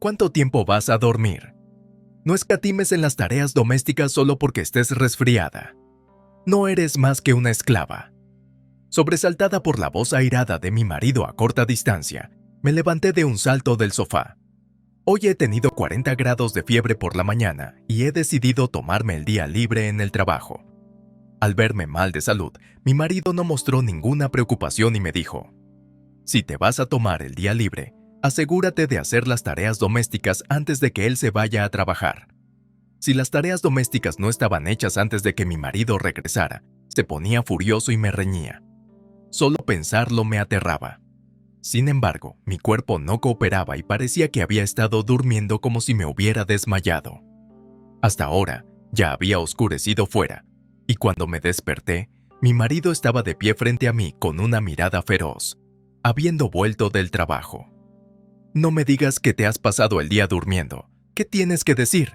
¿Cuánto tiempo vas a dormir? No escatimes en las tareas domésticas solo porque estés resfriada. No eres más que una esclava. Sobresaltada por la voz airada de mi marido a corta distancia, me levanté de un salto del sofá. Hoy he tenido 40 grados de fiebre por la mañana y he decidido tomarme el día libre en el trabajo. Al verme mal de salud, mi marido no mostró ninguna preocupación y me dijo: si te vas a tomar el día libre, asegúrate de hacer las tareas domésticas antes de que él se vaya a trabajar. Si las tareas domésticas no estaban hechas antes de que mi marido regresara, se ponía furioso y me reñía. Solo pensarlo me aterraba. Sin embargo, mi cuerpo no cooperaba y parecía que había estado durmiendo como si me hubiera desmayado. Hasta ahora, ya había oscurecido fuera, y cuando me desperté, mi marido estaba de pie frente a mí con una mirada feroz, habiendo vuelto del trabajo. No me digas que te has pasado el día durmiendo. ¿Qué tienes que decir?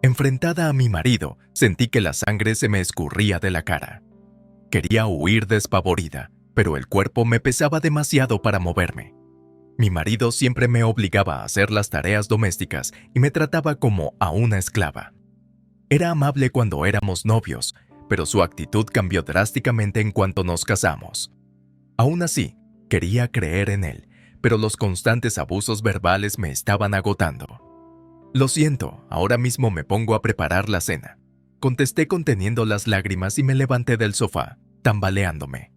Enfrentada a mi marido, sentí que la sangre se me escurría de la cara. Quería huir despavorida, pero el cuerpo me pesaba demasiado para moverme. Mi marido siempre me obligaba a hacer las tareas domésticas y me trataba como a una esclava. Era amable cuando éramos novios, pero su actitud cambió drásticamente en cuanto nos casamos. Aún así, quería creer en él, pero los constantes abusos verbales me estaban agotando. Lo siento, ahora mismo me pongo a preparar la cena. Contesté conteniendo las lágrimas y me levanté del sofá, tambaleándome.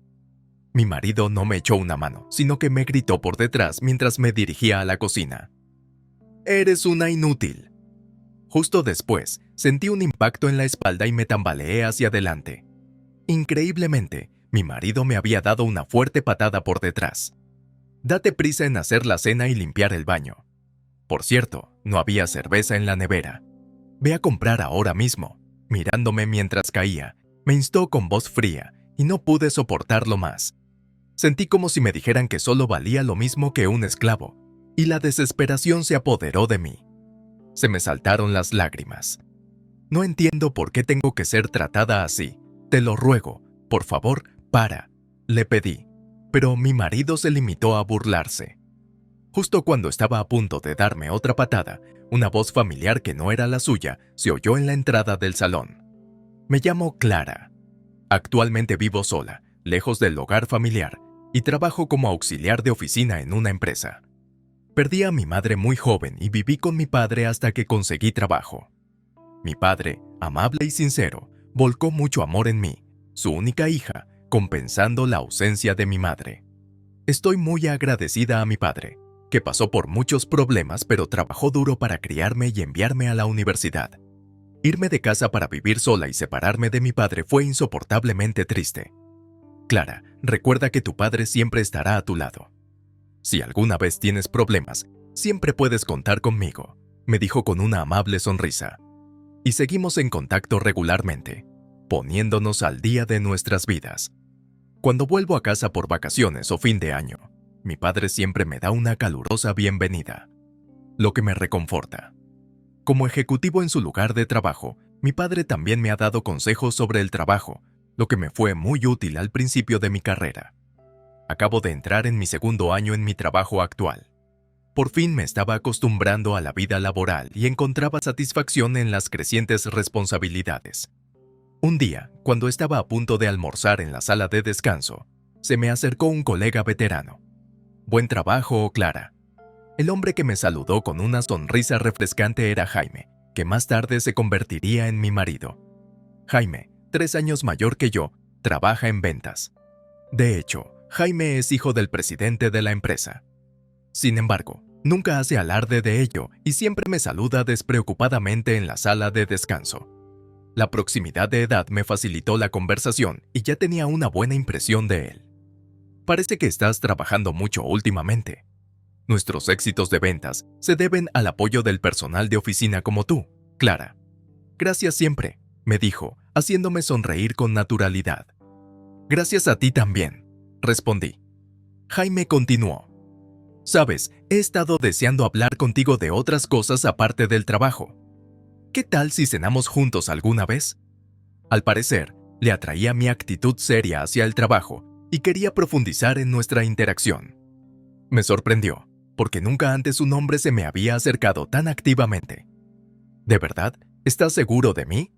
Mi marido no me echó una mano, sino que me gritó por detrás mientras me dirigía a la cocina. «Eres una inútil». Justo después, sentí un impacto en la espalda y me tambaleé hacia adelante. Increíblemente, mi marido me había dado una fuerte patada por detrás. «Date prisa en hacer la cena y limpiar el baño. Por cierto, no había cerveza en la nevera. Ve a comprar ahora mismo». Mirándome mientras caía, me instó con voz fría y no pude soportarlo más. Sentí como si me dijeran que solo valía lo mismo que un esclavo, y la desesperación se apoderó de mí. Se me saltaron las lágrimas. «No entiendo por qué tengo que ser tratada así. Te lo ruego, por favor, para», le pedí. Pero mi marido se limitó a burlarse. Justo cuando estaba a punto de darme otra patada, una voz familiar que no era la suya se oyó en la entrada del salón. Me llamo Clara. Actualmente vivo sola, lejos del hogar familiar, y trabajo como auxiliar de oficina en una empresa. Perdí a mi madre muy joven y viví con mi padre hasta que conseguí trabajo. Mi padre, amable y sincero, volcó mucho amor en mí, su única hija, compensando la ausencia de mi madre. Estoy muy agradecida a mi padre, que pasó por muchos problemas pero trabajó duro para criarme y enviarme a la universidad. Irme de casa para vivir sola y separarme de mi padre fue insoportablemente triste. Clara, recuerda que tu padre siempre estará a tu lado. Si alguna vez tienes problemas, siempre puedes contar conmigo, me dijo con una amable sonrisa. Y seguimos en contacto regularmente, poniéndonos al día de nuestras vidas. Cuando vuelvo a casa por vacaciones o fin de año, mi padre siempre me da una calurosa bienvenida, lo que me reconforta. Como ejecutivo en su lugar de trabajo, mi padre también me ha dado consejos sobre el trabajo, lo que me fue muy útil al principio de mi carrera. Acabo de entrar en mi segundo año en mi trabajo actual. Por fin me estaba acostumbrando a la vida laboral y encontraba satisfacción en las crecientes responsabilidades. Un día, cuando estaba a punto de almorzar en la sala de descanso, se me acercó un colega veterano. «Buen trabajo, Clara». El hombre que me saludó con una sonrisa refrescante era Jaime, que más tarde se convertiría en mi marido. Jaime, 3 años mayor que yo, trabaja en ventas. De hecho, Jaime es hijo del presidente de la empresa. Sin embargo, nunca hace alarde de ello y siempre me saluda despreocupadamente en la sala de descanso. La proximidad de edad me facilitó la conversación y ya tenía una buena impresión de él. «Parece que estás trabajando mucho últimamente. Nuestros éxitos de ventas se deben al apoyo del personal de oficina como tú, Clara». «Gracias siempre», me dijo, haciéndome sonreír con naturalidad. «Gracias a ti también», respondí. Jaime continuó. «Sabes, he estado deseando hablar contigo de otras cosas aparte del trabajo. ¿Qué tal si cenamos juntos alguna vez?» Al parecer, le atraía mi actitud seria hacia el trabajo y quería profundizar en nuestra interacción. Me sorprendió. porque nunca antes un hombre se me había acercado tan activamente. ¿De verdad? ¿Estás seguro de mí?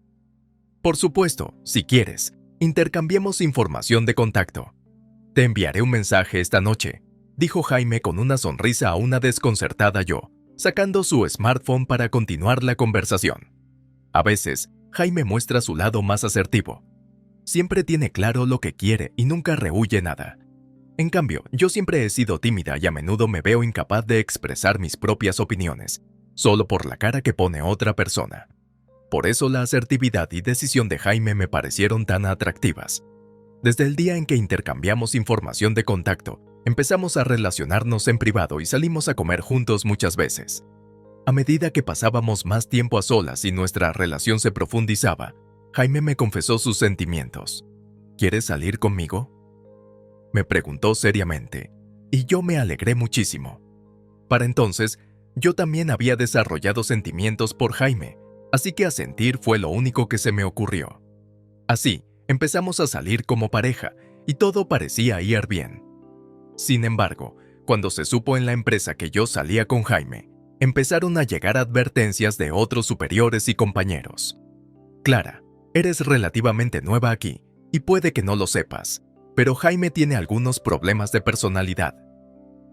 Por supuesto, si quieres, intercambiemos información de contacto. Te enviaré un mensaje esta noche, dijo Jaime con una sonrisa a una desconcertada yo, sacando su smartphone para continuar la conversación. A veces, Jaime muestra su lado más asertivo. Siempre tiene claro lo que quiere y nunca rehúye nada. En cambio, yo siempre he sido tímida y a menudo me veo incapaz de expresar mis propias opiniones, solo por la cara que pone otra persona. Por eso la asertividad y decisión de Jaime me parecieron tan atractivas. Desde el día en que intercambiamos información de contacto, empezamos a relacionarnos en privado y salimos a comer juntos muchas veces. A medida que pasábamos más tiempo a solas y nuestra relación se profundizaba, Jaime me confesó sus sentimientos. ¿Quieres salir conmigo?, me preguntó seriamente, y yo me alegré muchísimo. Para entonces, yo también había desarrollado sentimientos por Jaime, así que asentir fue lo único que se me ocurrió. Así, empezamos a salir como pareja, y todo parecía ir bien. Sin embargo, cuando se supo en la empresa que yo salía con Jaime, empezaron a llegar advertencias de otros superiores y compañeros. Clara, eres relativamente nueva aquí, y puede que no lo sepas, pero Jaime tiene algunos problemas de personalidad.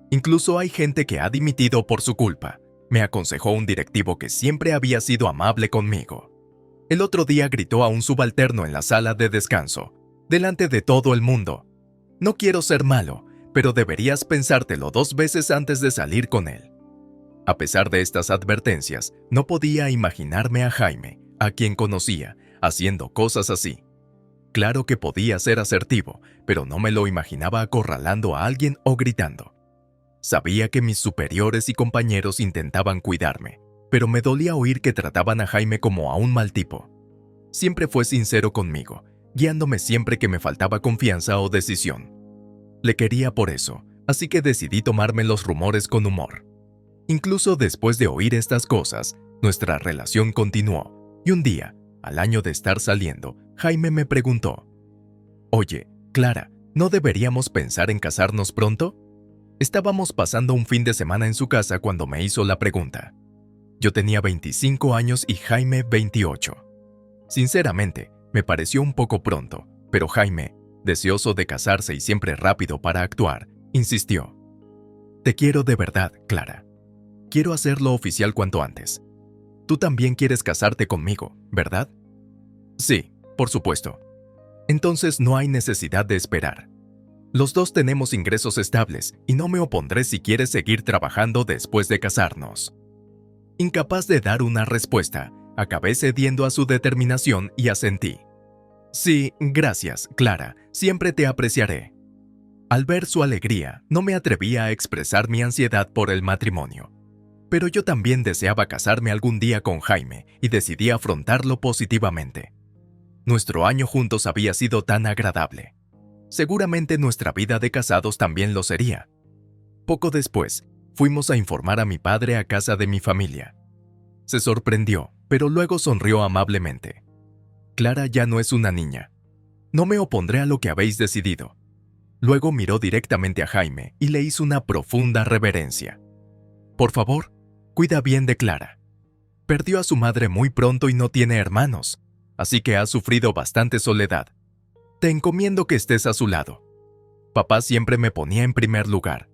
Incluso hay gente que ha dimitido por su culpa, me aconsejó un directivo que siempre había sido amable conmigo. El otro día gritó a un subalterno en la sala de descanso, delante de todo el mundo. No quiero ser malo, pero deberías pensártelo 2 veces antes de salir con él. A pesar de estas advertencias, no podía imaginarme a Jaime, a quien conocía, haciendo cosas así. Claro que podía ser asertivo, pero no me lo imaginaba acorralando a alguien o gritando. Sabía que mis superiores y compañeros intentaban cuidarme, pero me dolía oír que trataban a Jaime como a un mal tipo. Siempre fue sincero conmigo, guiándome siempre que me faltaba confianza o decisión. Le quería por eso, así que decidí tomarme los rumores con humor. Incluso después de oír estas cosas, nuestra relación continuó, y un día, al año de estar saliendo, Jaime me preguntó: «Oye, Clara, ¿no deberíamos pensar en casarnos pronto?». Estábamos pasando un fin de semana en su casa cuando me hizo la pregunta. Yo tenía 25 años y Jaime 28. Sinceramente, me pareció un poco pronto, pero Jaime, deseoso de casarse y siempre rápido para actuar, insistió: «Te quiero de verdad, Clara. Quiero hacerlo oficial cuanto antes. Tú también quieres casarte conmigo, ¿verdad?». «Sí, por supuesto». «Entonces no hay necesidad de esperar. Los dos tenemos ingresos estables y no me opondré si quieres seguir trabajando después de casarnos». Incapaz de dar una respuesta, acabé cediendo a su determinación y asentí. «Sí, gracias, Clara, siempre te apreciaré». Al ver su alegría, no me atrevía a expresar mi ansiedad por el matrimonio. Pero yo también deseaba casarme algún día con Jaime y decidí afrontarlo positivamente. Nuestro año juntos había sido tan agradable. Seguramente nuestra vida de casados también lo sería. Poco después, fuimos a informar a mi padre a casa de mi familia. Se sorprendió, pero luego sonrió amablemente. «Clara ya no es una niña. No me opondré a lo que habéis decidido». Luego miró directamente a Jaime y le hizo una profunda reverencia. «Por favor, cuida bien de Clara. Perdió a su madre muy pronto y no tiene hermanos, así que ha sufrido bastante soledad. Te encomiendo que estés a su lado. Papá siempre me ponía en primer lugar».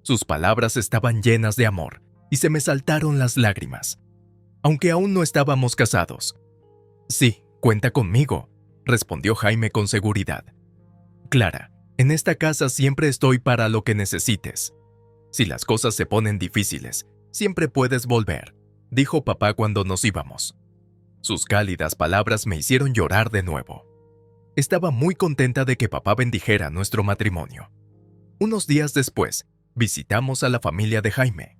Sus palabras estaban llenas de amor y se me saltaron las lágrimas, aunque aún no estábamos casados. «Sí, cuenta conmigo», respondió Jaime con seguridad. «Clara, en esta casa siempre estoy para lo que necesites. Si las cosas se ponen difíciles, siempre puedes volver», dijo papá cuando nos íbamos. Sus cálidas palabras me hicieron llorar de nuevo. Estaba muy contenta de que papá bendijera nuestro matrimonio. Unos días después, visitamos a la familia de Jaime.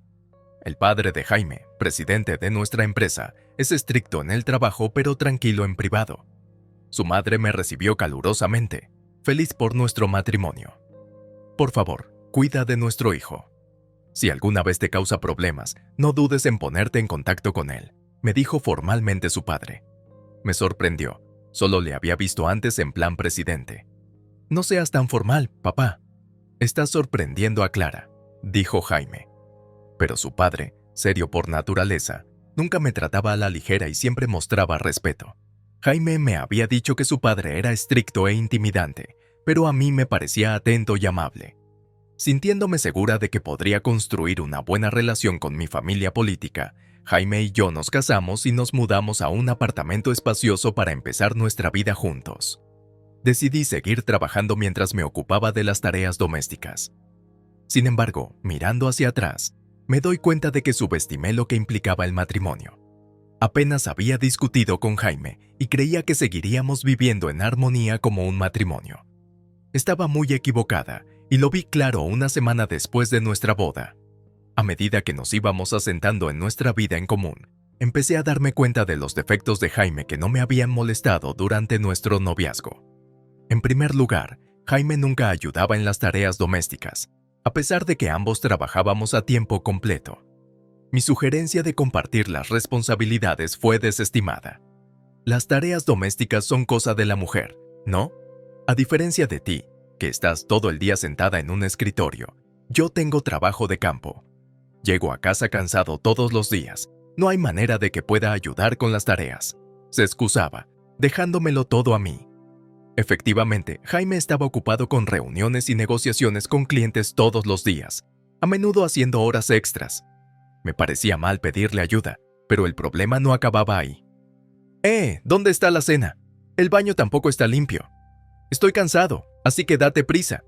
El padre de Jaime, presidente de nuestra empresa, es estricto en el trabajo pero tranquilo en privado. Su madre me recibió calurosamente, feliz por nuestro matrimonio. «Por favor, cuida de nuestro hijo. Si alguna vez te causa problemas, no dudes en ponerte en contacto con él», me dijo formalmente su padre. Me sorprendió, solo le había visto antes en plan presidente. «No seas tan formal, papá. Estás sorprendiendo a Clara», dijo Jaime. Pero su padre, serio por naturaleza, nunca me trataba a la ligera y siempre mostraba respeto. Jaime me había dicho que su padre era estricto e intimidante, pero a mí me parecía atento y amable. Sintiéndome segura de que podría construir una buena relación con mi familia política, Jaime y yo nos casamos y nos mudamos a un apartamento espacioso para empezar nuestra vida juntos. Decidí seguir trabajando mientras me ocupaba de las tareas domésticas. Sin embargo, mirando hacia atrás, me doy cuenta de que subestimé lo que implicaba el matrimonio. Apenas había discutido con Jaime y creía que seguiríamos viviendo en armonía como un matrimonio. Estaba muy equivocada y lo vi claro una semana después de nuestra boda. A medida que nos íbamos asentando en nuestra vida en común, empecé a darme cuenta de los defectos de Jaime que no me habían molestado durante nuestro noviazgo. En primer lugar, Jaime nunca ayudaba en las tareas domésticas, a pesar de que ambos trabajábamos a tiempo completo. Mi sugerencia de compartir las responsabilidades fue desestimada. Las tareas domésticas son cosa de la mujer, ¿no? A diferencia de ti, que estás todo el día sentada en un escritorio, yo tengo trabajo de campo. Llego a casa cansado todos los días. No hay manera de que pueda ayudar con las tareas. Se excusaba, dejándomelo todo a mí. Efectivamente, Jaime estaba ocupado con reuniones y negociaciones con clientes todos los días, a menudo haciendo horas extras. Me parecía mal pedirle ayuda, pero el problema no acababa ahí. ¿Dónde está la cena? El baño tampoco está limpio. Estoy cansado, así que date prisa.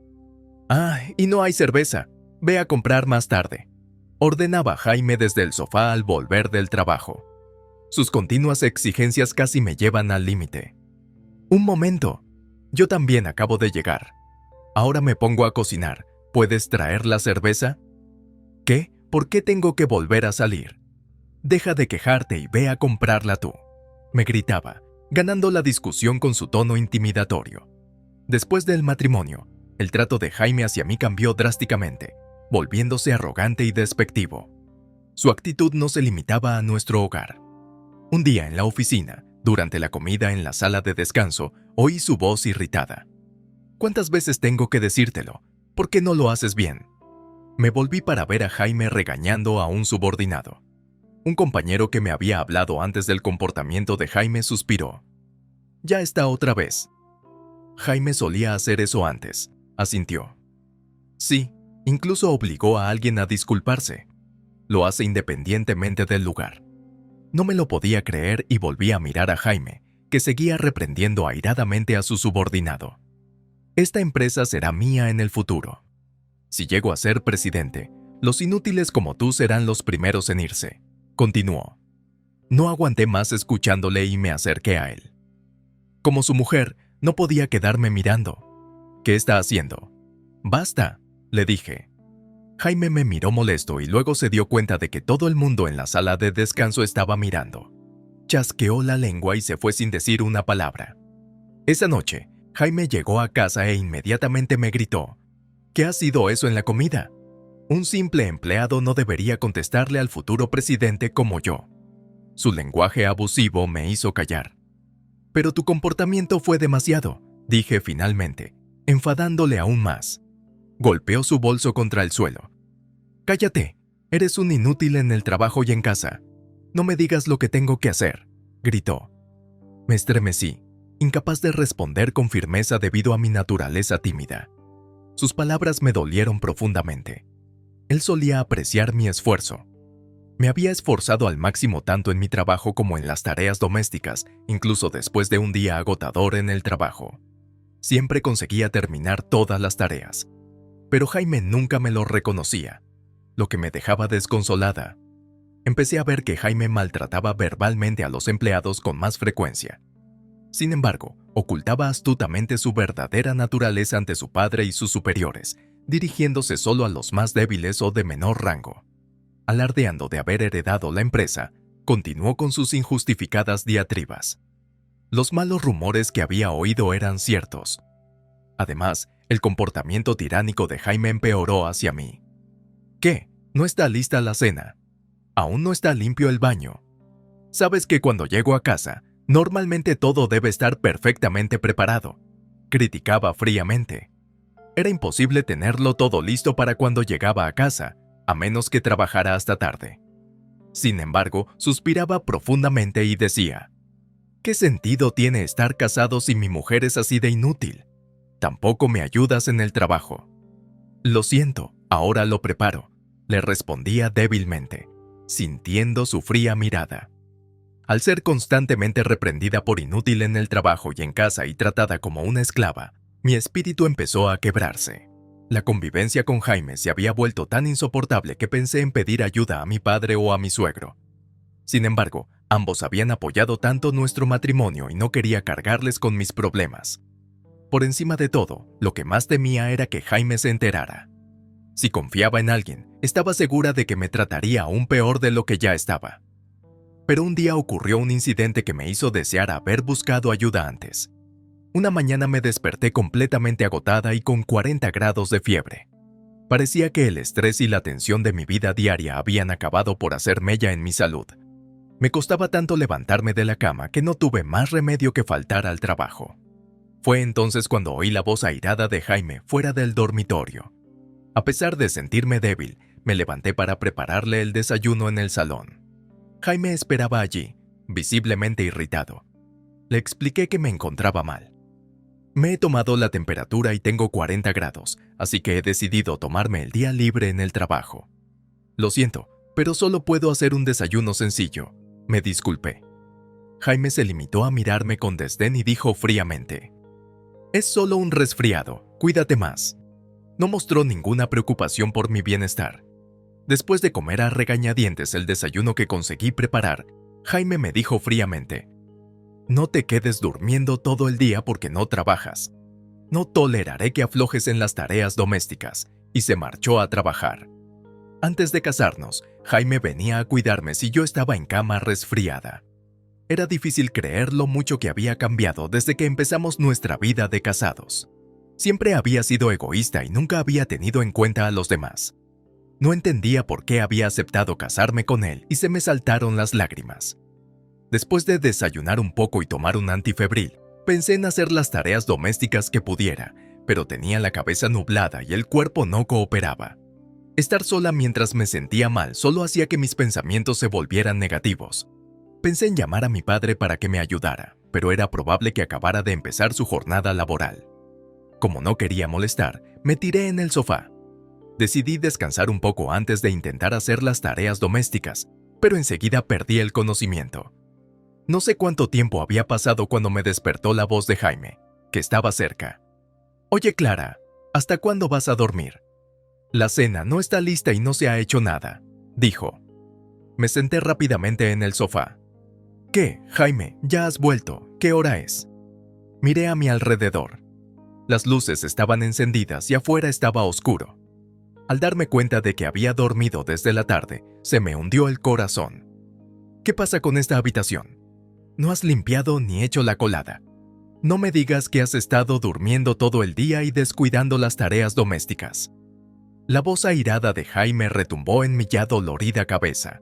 Y no hay cerveza. Ve a comprar más tarde. Ordenaba Jaime desde el sofá al volver del trabajo. Sus continuas exigencias casi me llevan al límite. Un momento. Yo también acabo de llegar. Ahora me pongo a cocinar. ¿Puedes traer la cerveza? ¿Qué? ¿Por qué tengo que volver a salir? Deja de quejarte y ve a comprarla tú. Me gritaba, ganando la discusión con su tono intimidatorio. Después del matrimonio, el trato de Jaime hacia mí cambió drásticamente, volviéndose arrogante y despectivo. Su actitud no se limitaba a nuestro hogar. Un día en la oficina, durante la comida en la sala de descanso, oí su voz irritada. ¿Cuántas veces tengo que decírtelo? ¿Por qué no lo haces bien? Me volví para ver a Jaime regañando a un subordinado. Un compañero que me había hablado antes del comportamiento de Jaime suspiró. Ya está otra vez. Jaime solía hacer eso antes, asintió. Sí, incluso obligó a alguien a disculparse. Lo hace independientemente del lugar. No me lo podía creer y volví a mirar a Jaime, que seguía reprendiendo airadamente a su subordinado. Esta empresa será mía en el futuro. Si llego a ser presidente, los inútiles como tú serán los primeros en irse, continuó. No aguanté más escuchándole y me acerqué a él. Como su mujer, no podía quedarme mirando. ¿Qué está haciendo? Basta, le dije. Jaime me miró molesto y luego se dio cuenta de que todo el mundo en la sala de descanso estaba mirando. Chasqueó la lengua y se fue sin decir una palabra. Esa noche, Jaime llegó a casa e inmediatamente me gritó. ¿Qué ha sido eso en la comida? Un simple empleado no debería contestarle al futuro presidente como yo. Su lenguaje abusivo me hizo callar. Pero tu comportamiento fue demasiado, dije finalmente, enfadándole aún más. Golpeó su bolso contra el suelo. Cállate, eres un inútil en el trabajo y en casa. No me digas lo que tengo que hacer, gritó. Me estremecí, incapaz de responder con firmeza debido a mi naturaleza tímida. Sus palabras me dolieron profundamente. Él solía apreciar mi esfuerzo. Me había esforzado al máximo tanto en mi trabajo como en las tareas domésticas, incluso después de un día agotador en el trabajo. Siempre conseguía terminar todas las tareas. Pero Jaime nunca me lo reconocía, lo que me dejaba desconsolada. Empecé a ver que Jaime maltrataba verbalmente a los empleados con más frecuencia. Sin embargo, ocultaba astutamente su verdadera naturaleza ante su padre y sus superiores, dirigiéndose solo a los más débiles o de menor rango. Alardeando de haber heredado la empresa, continuó con sus injustificadas diatribas. Los malos rumores que había oído eran ciertos. Además, el comportamiento tiránico de Jaime empeoró hacia mí. ¿Qué? ¿No está lista la cena? ¿Aún no está limpio el baño? Sabes que cuando llego a casa, normalmente todo debe estar perfectamente preparado. Criticaba fríamente. Era imposible tenerlo todo listo para cuando llegaba a casa. a menos que trabajara hasta tarde. Sin embargo, suspiraba profundamente y decía, ¿qué sentido tiene estar casado si mi mujer es así de inútil? Tampoco me ayudas en el trabajo. Lo siento, ahora lo preparo, le respondía débilmente, sintiendo su fría mirada. Al ser constantemente reprendida por inútil en el trabajo y en casa y tratada como una esclava, mi espíritu empezó a quebrarse. La convivencia con Jaime se había vuelto tan insoportable que pensé en pedir ayuda a mi padre o a mi suegro. Sin embargo, ambos habían apoyado tanto nuestro matrimonio y no quería cargarles con mis problemas. Por encima de todo, lo que más temía era que Jaime se enterara. Si confiaba en alguien, estaba segura de que me trataría aún peor de lo que ya estaba. Pero un día ocurrió un incidente que me hizo desear haber buscado ayuda antes. Una mañana me desperté completamente agotada y con 40 grados de fiebre. Parecía que el estrés y la tensión de mi vida diaria habían acabado por hacer mella en mi salud. Me costaba tanto levantarme de la cama que no tuve más remedio que faltar al trabajo. Fue entonces cuando oí la voz airada de Jaime fuera del dormitorio. A pesar de sentirme débil, me levanté para prepararle el desayuno en el salón. Jaime esperaba allí, visiblemente irritado. Le expliqué que me encontraba mal. Me he tomado la temperatura y tengo 40 grados, así que he decidido tomarme el día libre en el trabajo. Lo siento, pero solo puedo hacer un desayuno sencillo, me disculpé. Jaime se limitó a mirarme con desdén y dijo fríamente, «Es solo un resfriado, cuídate más». No mostró ninguna preocupación por mi bienestar. Después de comer a regañadientes el desayuno que conseguí preparar, Jaime me dijo fríamente, «No te quedes durmiendo todo el día porque no trabajas. No toleraré que aflojes en las tareas domésticas», y se marchó a trabajar. Antes de casarnos, Jaime venía a cuidarme si yo estaba en cama resfriada. Era difícil creer lo mucho que había cambiado desde que empezamos nuestra vida de casados. Siempre había sido egoísta y nunca había tenido en cuenta a los demás. No entendía por qué había aceptado casarme con él y se me saltaron las lágrimas. Después de desayunar un poco y tomar un antifebril, pensé en hacer las tareas domésticas que pudiera, pero tenía la cabeza nublada y el cuerpo no cooperaba. Estar sola mientras me sentía mal solo hacía que mis pensamientos se volvieran negativos. Pensé en llamar a mi padre para que me ayudara, pero era probable que acabara de empezar su jornada laboral. Como no quería molestar, me tiré en el sofá. Decidí descansar un poco antes de intentar hacer las tareas domésticas, pero enseguida perdí el conocimiento. No sé cuánto tiempo había pasado cuando me despertó la voz de Jaime, que estaba cerca. «Oye, Clara, ¿hasta cuándo vas a dormir? La cena no está lista y no se ha hecho nada», dijo. Me senté rápidamente en el sofá. «¿Qué, Jaime? ¿Ya has vuelto? ¿Qué hora es?» Miré a mi alrededor. Las luces estaban encendidas y afuera estaba oscuro. Al darme cuenta de que había dormido desde la tarde, se me hundió el corazón. ¿Qué pasa con esta habitación? No has limpiado ni hecho la colada. No me digas que has estado durmiendo todo el día y descuidando las tareas domésticas. La voz airada de Jaime retumbó en mi ya dolorida cabeza.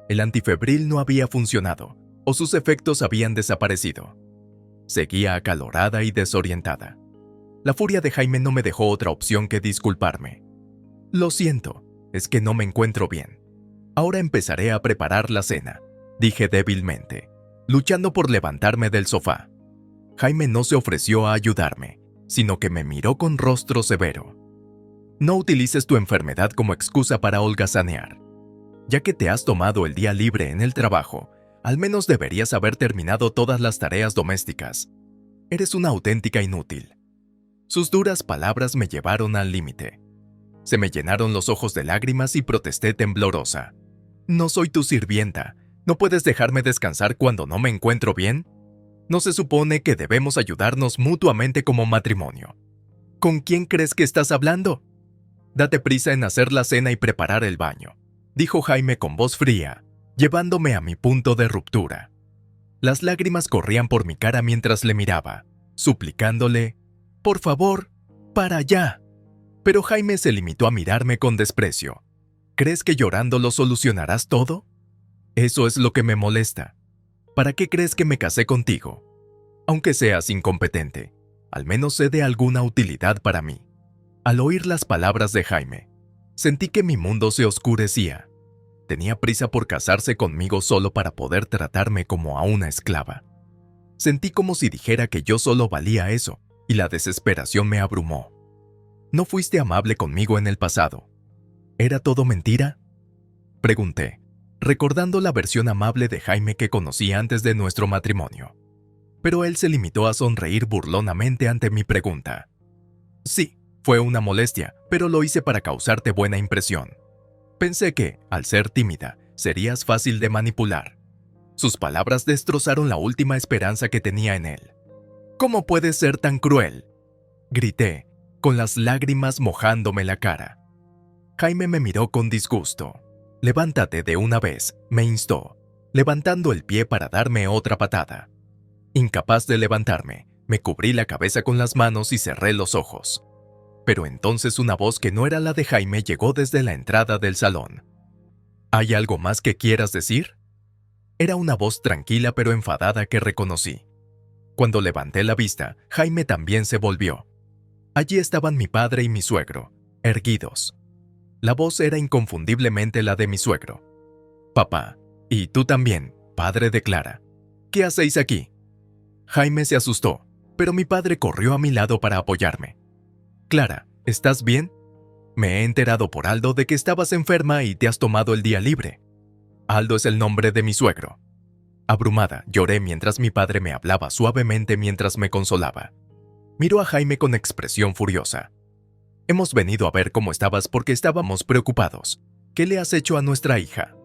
El antifebril no había funcionado, o sus efectos habían desaparecido. Seguía acalorada y desorientada. La furia de Jaime no me dejó otra opción que disculparme. «Lo siento, es que no me encuentro bien. Ahora empezaré a preparar la cena», dije débilmente, luchando por levantarme del sofá. Jaime no se ofreció a ayudarme, sino que me miró con rostro severo. «No utilices tu enfermedad como excusa para holgazanear. Ya que te has tomado el día libre en el trabajo, al menos deberías haber terminado todas las tareas domésticas. Eres una auténtica inútil». Sus duras palabras me llevaron al límite. Se me llenaron los ojos de lágrimas y protesté temblorosa. «No soy tu sirvienta. ¿No puedes dejarme descansar cuando no me encuentro bien? ¿No se supone que debemos ayudarnos mutuamente como matrimonio? ¿Con quién crees que estás hablando? Date prisa en hacer la cena y preparar el baño», dijo Jaime con voz fría, llevándome a mi punto de ruptura. Las lágrimas corrían por mi cara mientras le miraba, suplicándole, «Por favor, para allá». Pero Jaime se limitó a mirarme con desprecio. «¿Crees que llorando lo solucionarás todo? Eso es lo que me molesta. ¿Para qué crees que me casé contigo? Aunque seas incompetente, al menos sé de alguna utilidad para mí». Al oír las palabras de Jaime, Sentí que mi mundo se oscurecía. Tenía prisa por casarse conmigo solo para poder tratarme como a una esclava. Sentí como si dijera que yo solo valía eso, y la desesperación me abrumó. ¿No fuiste amable conmigo en el pasado? ¿Era todo mentira? Pregunté, recordando la versión amable de Jaime que conocí antes de nuestro matrimonio. Pero él se limitó a sonreír burlonamente ante mi pregunta. Sí, fue una molestia, pero lo hice para causarte buena impresión. Pensé que, al ser tímida, serías fácil de manipular. Sus palabras destrozaron la última esperanza que tenía en él. ¿Cómo puedes ser tan cruel?, grité, con las lágrimas mojándome la cara. Jaime me miró con disgusto. Levántate de una vez, me instó, levantando el pie para darme otra patada. Incapaz de levantarme, me cubrí la cabeza con las manos y cerré los ojos. Pero entonces una voz que no era la de Jaime llegó desde la entrada del salón. ¿Hay algo más que quieras decir? Era una voz tranquila pero enfadada que reconocí. Cuando levanté la vista, Jaime también se volvió. Allí estaban mi padre y mi suegro, erguidos. La voz era inconfundiblemente la de mi suegro. Papá, y tú también, padre de Clara. ¿Qué hacéis aquí? Jaime se asustó, pero mi padre corrió a mi lado para apoyarme. Clara, ¿estás bien? Me he enterado por Aldo de que estabas enferma y te has tomado el día libre. Aldo es el nombre de mi suegro. Abrumada, lloré mientras mi padre me hablaba suavemente mientras me consolaba. Miró a Jaime con expresión furiosa. Hemos venido a ver cómo estabas porque estábamos preocupados. ¿Qué le has hecho a nuestra hija?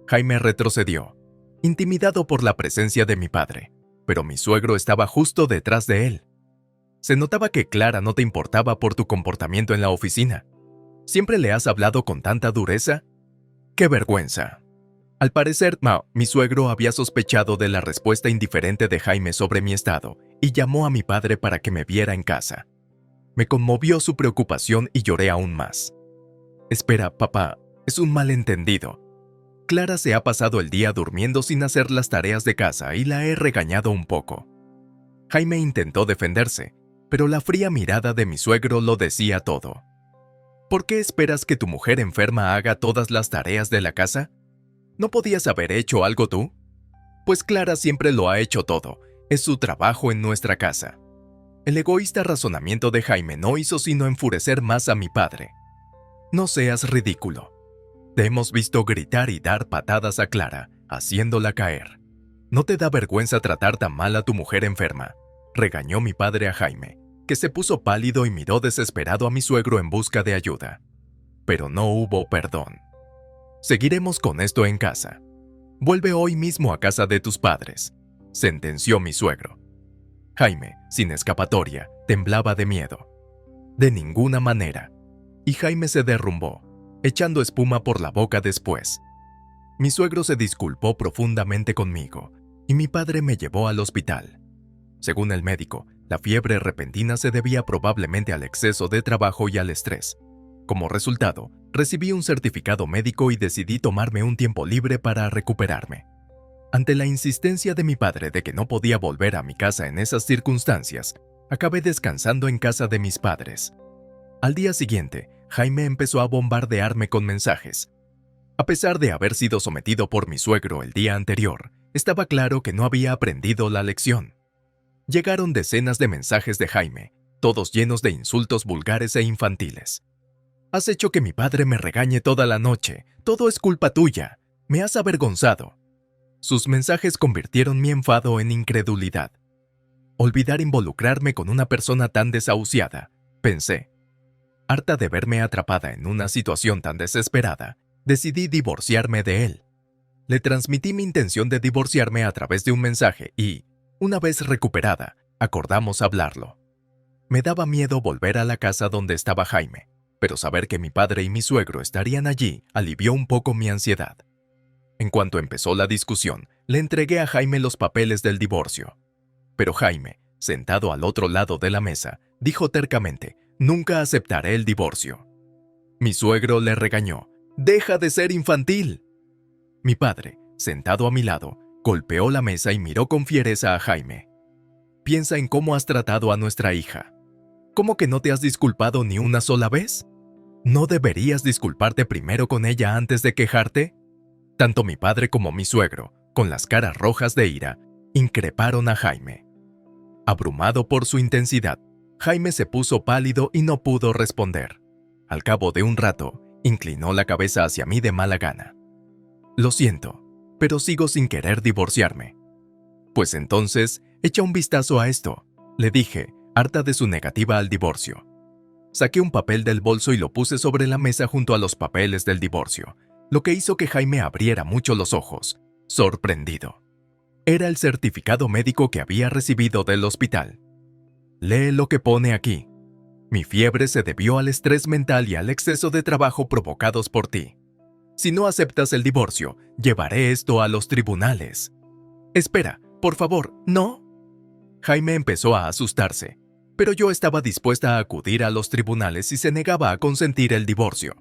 Jaime retrocedió, intimidado por la presencia de mi padre, pero mi suegro estaba justo detrás de él. Se notaba que Clara no te importaba por tu comportamiento en la oficina. ¿Siempre le has hablado con tanta dureza? ¡Qué vergüenza! Al parecer, mi suegro había sospechado de la respuesta indiferente de Jaime sobre mi estado y llamó a mi padre para que me viera en casa. Me conmovió su preocupación y lloré aún más. Espera, papá, es un malentendido. Clara se ha pasado el día durmiendo sin hacer las tareas de casa y la he regañado un poco. Jaime intentó defenderse, pero la fría mirada de mi suegro lo decía todo. ¿Por qué esperas que tu mujer enferma haga todas las tareas de la casa? ¿No podías haber hecho algo tú? Pues Clara siempre lo ha hecho todo, es su trabajo en nuestra casa. El egoísta razonamiento de Jaime no hizo sino enfurecer más a mi padre. No seas ridículo. Te hemos visto gritar y dar patadas a Clara, haciéndola caer. ¿No te da vergüenza tratar tan mal a tu mujer enferma?, regañó mi padre a Jaime, que se puso pálido y miró desesperado a mi suegro en busca de ayuda. Pero no hubo perdón. Seguiremos con esto en casa. Vuelve hoy mismo a casa de tus padres, sentenció mi suegro. Jaime, sin escapatoria, temblaba de miedo. De ninguna manera. Y Jaime se derrumbó, echando espuma por la boca después. Mi suegro se disculpó profundamente conmigo, y mi padre me llevó al hospital. Según el médico, la fiebre repentina se debía probablemente al exceso de trabajo y al estrés. Como resultado, recibí un certificado médico y decidí tomarme un tiempo libre para recuperarme. Ante la insistencia de mi padre de que no podía volver a mi casa en esas circunstancias, acabé descansando en casa de mis padres. Al día siguiente, Jaime empezó a bombardearme con mensajes. A pesar de haber sido sometido por mi suegro el día anterior, estaba claro que no había aprendido la lección. Llegaron decenas de mensajes de Jaime, todos llenos de insultos vulgares e infantiles. Has hecho que mi padre me regañe toda la noche. Todo es culpa tuya. Me has avergonzado. Sus mensajes convirtieron mi enfado en incredulidad. Olvidar involucrarme con una persona tan desahuciada, pensé. Harta de verme atrapada en una situación tan desesperada, decidí divorciarme de él. Le transmití mi intención de divorciarme a través de un mensaje y, una vez recuperada, acordamos hablarlo. Me daba miedo volver a la casa donde estaba Jaime, pero saber que mi padre y mi suegro estarían allí alivió un poco mi ansiedad. En cuanto empezó la discusión, le entregué a Jaime los papeles del divorcio. Pero Jaime, sentado al otro lado de la mesa, dijo tercamente: «Nunca aceptaré el divorcio». Mi suegro le regañó: «¡Deja de ser infantil!». Mi padre, sentado a mi lado, golpeó la mesa y miró con fiereza a Jaime. «Piensa en cómo has tratado a nuestra hija. ¿Cómo que no te has disculpado ni una sola vez? ¿No deberías disculparte primero con ella antes de quejarte? Tanto mi padre como mi suegro, con las caras rojas de ira, increparon a Jaime. Abrumado por su intensidad, Jaime se puso pálido y no pudo responder. Al cabo de un rato, inclinó la cabeza hacia mí de mala gana. Lo siento, pero sigo sin querer divorciarme. Pues entonces, echa un vistazo a esto, le dije, harta de su negativa al divorcio. Saqué un papel del bolso y lo puse sobre la mesa junto a los papeles del divorcio, lo que hizo que Jaime abriera mucho los ojos, sorprendido. Era el certificado médico que había recibido del hospital. Lee lo que pone aquí. Mi fiebre se debió al estrés mental y al exceso de trabajo provocados por ti. Si no aceptas el divorcio, llevaré esto a los tribunales. Espera, por favor, ¿no? Jaime empezó a asustarse, pero yo estaba dispuesta a acudir a los tribunales si se negaba a consentir el divorcio.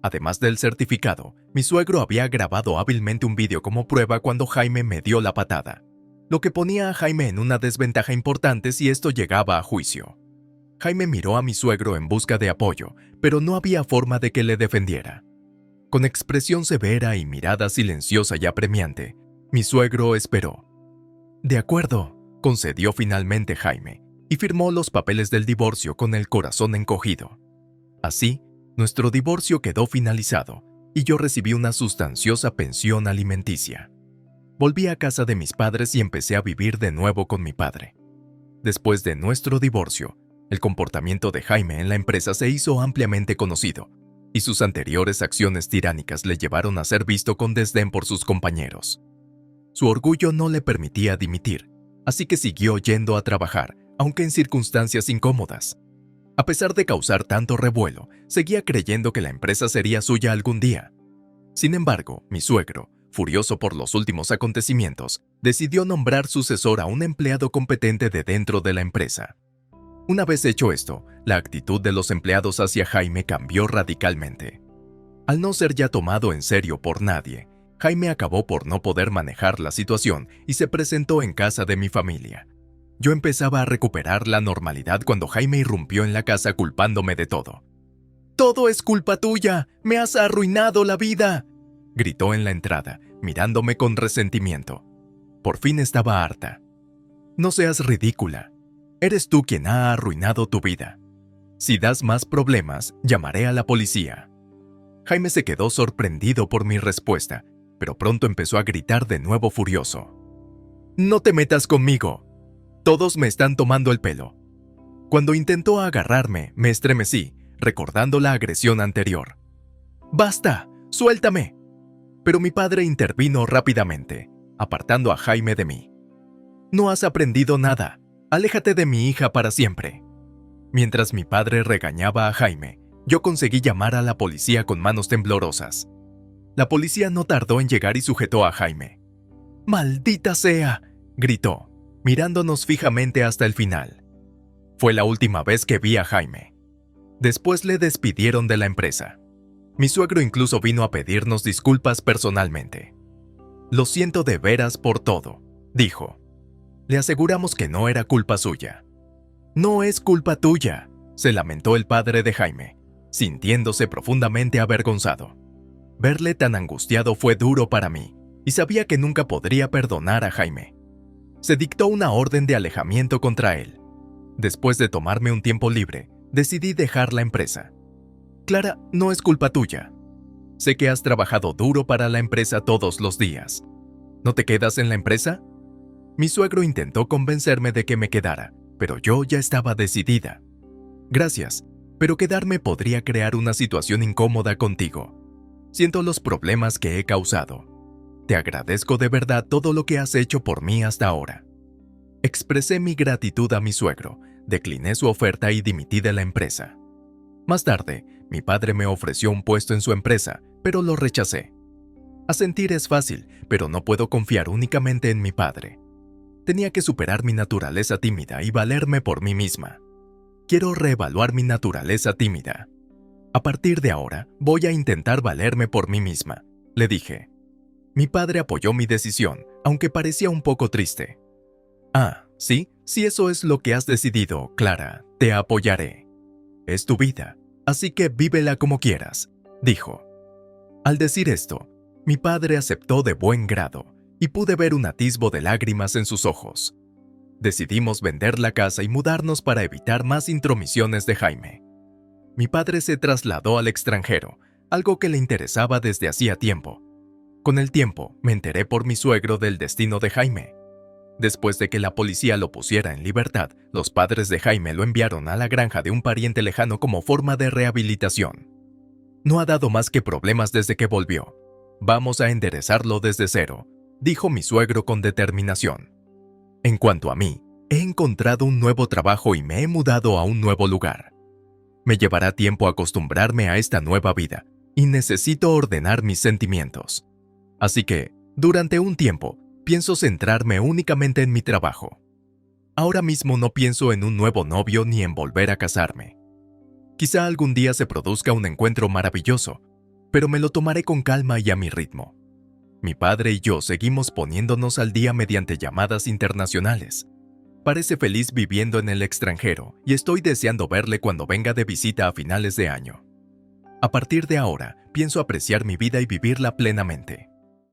Además del certificado, mi suegro había grabado hábilmente un vídeo como prueba cuando Jaime me dio la patada, lo que ponía a Jaime en una desventaja importante si esto llegaba a juicio. Jaime miró a mi suegro en busca de apoyo, pero no había forma de que le defendiera. Con expresión severa y mirada silenciosa y apremiante, mi suegro esperó. De acuerdo, concedió finalmente Jaime, y firmó los papeles del divorcio con el corazón encogido. Así, nuestro divorcio quedó finalizado, y yo recibí una sustanciosa pensión alimenticia. Volví a casa de mis padres y empecé a vivir de nuevo con mi padre. Después de nuestro divorcio, el comportamiento de Jaime en la empresa se hizo ampliamente conocido, y sus anteriores acciones tiránicas le llevaron a ser visto con desdén por sus compañeros. Su orgullo no le permitía dimitir, así que siguió yendo a trabajar, aunque en circunstancias incómodas. A pesar de causar tanto revuelo, seguía creyendo que la empresa sería suya algún día. Sin embargo, mi suegro, furioso por los últimos acontecimientos, decidió nombrar sucesor a un empleado competente de dentro de la empresa. Una vez hecho esto, la actitud de los empleados hacia Jaime cambió radicalmente. Al no ser ya tomado en serio por nadie, Jaime acabó por no poder manejar la situación y se presentó en casa de mi familia. Yo empezaba a recuperar la normalidad cuando Jaime irrumpió en la casa culpándome de todo. «¡Todo es culpa tuya! ¡Me has arruinado la vida!», gritó en la entrada, mirándome con resentimiento. Por fin estaba harta. «No seas ridícula. Eres tú quien ha arruinado tu vida. Si das más problemas, llamaré a la policía». Jaime se quedó sorprendido por mi respuesta, pero pronto empezó a gritar de nuevo furioso. «¡No te metas conmigo! Todos me están tomando el pelo». Cuando intentó agarrarme, me estremecí, recordando la agresión anterior. «¡Basta! ¡Suéltame!». Pero mi padre intervino rápidamente, apartando a Jaime de mí. «No has aprendido nada. Aléjate de mi hija para siempre». Mientras mi padre regañaba a Jaime, yo conseguí llamar a la policía con manos temblorosas. La policía no tardó en llegar y sujetó a Jaime. «¡Maldita sea!», gritó, mirándonos fijamente hasta el final. Fue la última vez que vi a Jaime. Después le despidieron de la empresa. Mi suegro incluso vino a pedirnos disculpas personalmente. «Lo siento de veras por todo», dijo. «Le aseguramos que no era culpa suya». «No es culpa tuya», se lamentó el padre de Jaime, sintiéndose profundamente avergonzado. Verle tan angustiado fue duro para mí, y sabía que nunca podría perdonar a Jaime. Se dictó una orden de alejamiento contra él. Después de tomarme un tiempo libre, decidí dejar la empresa. «Clara, no es culpa tuya. Sé que has trabajado duro para la empresa todos los días. ¿No te quedas en la empresa?». Mi suegro intentó convencerme de que me quedara, pero yo ya estaba decidida. «Gracias, pero quedarme podría crear una situación incómoda contigo. Siento los problemas que he causado. Te agradezco de verdad todo lo que has hecho por mí hasta ahora». Expresé mi gratitud a mi suegro, decliné su oferta y dimití de la empresa. Más tarde, mi padre me ofreció un puesto en su empresa, pero lo rechacé. Asentir es fácil, pero no puedo confiar únicamente en mi padre. Tenía que superar mi naturaleza tímida y valerme por mí misma. Quiero reevaluar mi naturaleza tímida. A partir de ahora, voy a intentar valerme por mí misma, le dije. Mi padre apoyó mi decisión, aunque parecía un poco triste. «Ah, sí, si eso es lo que has decidido, Clara, te apoyaré. Es tu vida, Así que vívela como quieras, dijo. Al decir esto, mi padre aceptó de buen grado y pude ver un atisbo de lágrimas en sus ojos. Decidimos vender la casa y mudarnos para evitar más intromisiones de Jaime. Mi padre se trasladó al extranjero, algo que le interesaba desde hacía tiempo. Con el tiempo, me enteré por mi suegro del destino de Jaime. Después de que la policía lo pusiera en libertad, los padres de Jaime lo enviaron a la granja de un pariente lejano como forma de rehabilitación. No ha dado más que problemas desde que volvió. Vamos a enderezarlo desde cero, dijo mi suegro con determinación. En cuanto a mí, he encontrado un nuevo trabajo y me he mudado a un nuevo lugar. Me llevará tiempo acostumbrarme a esta nueva vida y necesito ordenar mis sentimientos. Así que, durante un tiempo, pienso centrarme únicamente en mi trabajo. Ahora mismo no pienso en un nuevo novio ni en volver a casarme. Quizá algún día se produzca un encuentro maravilloso, pero me lo tomaré con calma y a mi ritmo. Mi padre y yo seguimos poniéndonos al día mediante llamadas internacionales. Parece feliz viviendo en el extranjero y estoy deseando verle cuando venga de visita a finales de año. A partir de ahora, pienso apreciar mi vida y vivirla plenamente.